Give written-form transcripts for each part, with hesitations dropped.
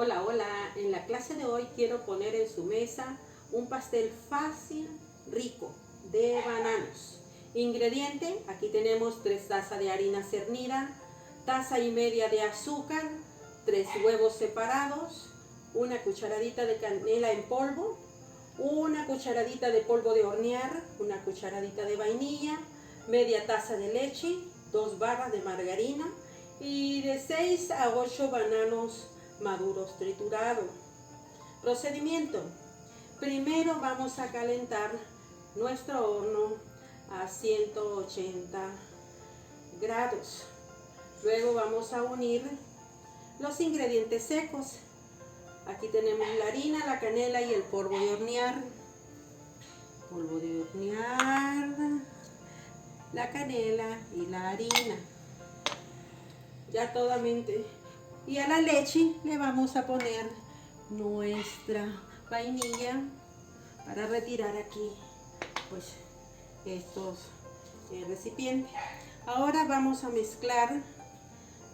Hola, hola. En la clase de hoy quiero poner en su mesa un pastel fácil, rico, de bananos. Ingrediente, aquí tenemos 3 tazas de harina cernida, taza y media de azúcar, 3 huevos separados, una cucharadita de canela en polvo, una cucharadita de polvo de hornear, una cucharadita de vainilla, media taza de leche, 2 barras de margarina y de 6 a 8 bananos maduros triturados. Procedimiento: primero vamos a calentar nuestro horno a 180 grados. Luego vamos a unir los ingredientes secos. Aquí tenemos la harina, la canela y el polvo de hornear. Polvo de hornear, la canela y la harina. Ya totalmente. Y a la leche le vamos a poner nuestra vainilla para retirar aquí pues estos recipientes. Ahora vamos a mezclar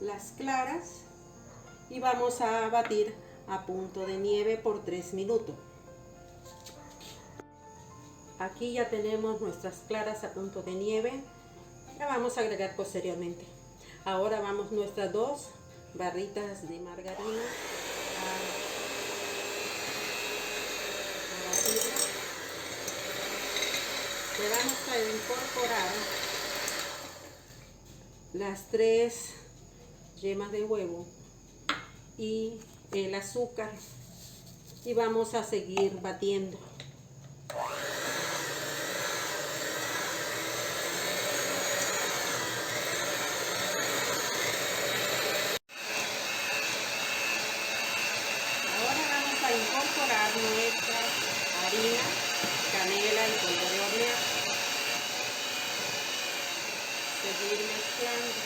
las claras y vamos a batir a punto de nieve por 3 minutos. Aquí ya tenemos nuestras claras a punto de nieve. La vamos a agregar posteriormente. Ahora vamos nuestras 2 barritas de margarina a batir. Le vamos a incorporar las 3 yemas de huevo y el azúcar y vamos a seguir batiendo. Incorporar nuestra harina, canela y polvo de hornear. Seguir mezclando.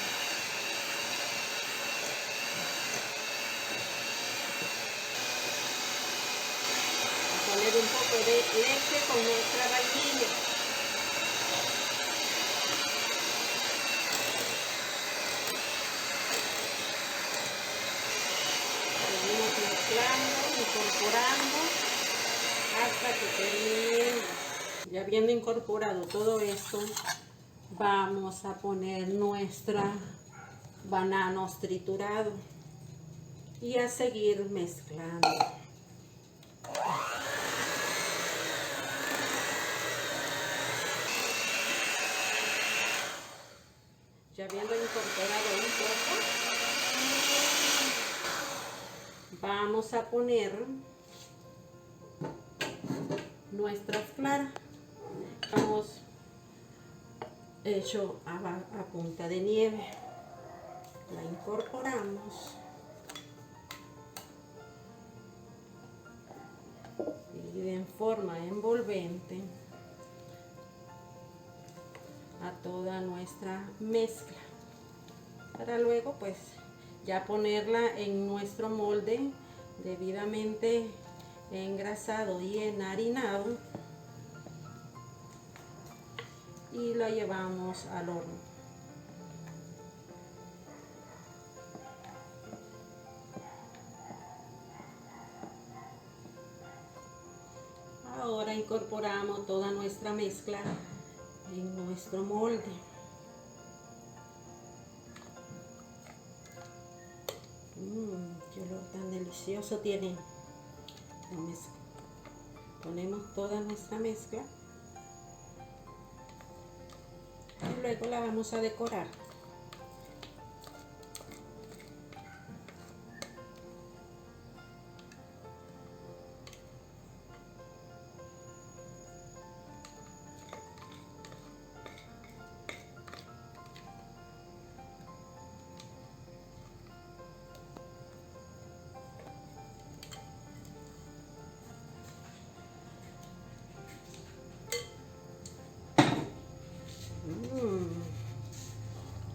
A poner un poco de leche con nuestra vainilla. Seguimos mezclando, incorporando hasta que termine. Ya habiendo incorporado todo esto, vamos a poner nuestra bananos triturados y a seguir mezclando. Ya habiendo incorporado un poco, vamos a poner nuestras claras. Hemos hecho a punta de nieve. La incorporamos y en forma envolvente a toda nuestra mezcla, para luego pues ya ponerla en nuestro molde debidamente engrasado y enharinado y la llevamos al horno. Ahora incorporamos toda nuestra mezcla en nuestro molde. Qué olor tan delicioso tiene la mezcla. Ponemos toda nuestra mezcla y luego la vamos a decorar.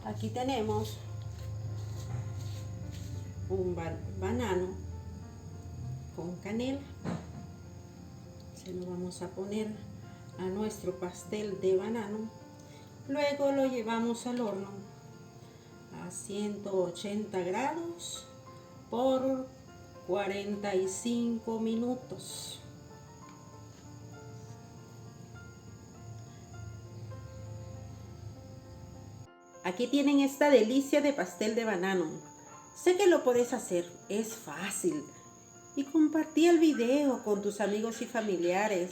Aquí tenemos un banano con canela. Se lo vamos a poner a nuestro pastel de banano. Luego lo llevamos al horno a 180 grados por 45 minutos. Aquí tienen esta delicia de pastel de banano. Sé que lo puedes hacer, es fácil. Y compartí el video con tus amigos y familiares.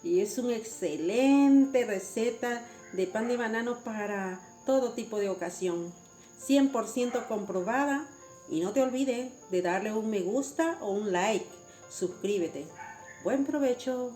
Y es una excelente receta de pan de banano para todo tipo de ocasión. 100% comprobada. Y no te olvides de darle un me gusta o un like. Suscríbete. Buen provecho.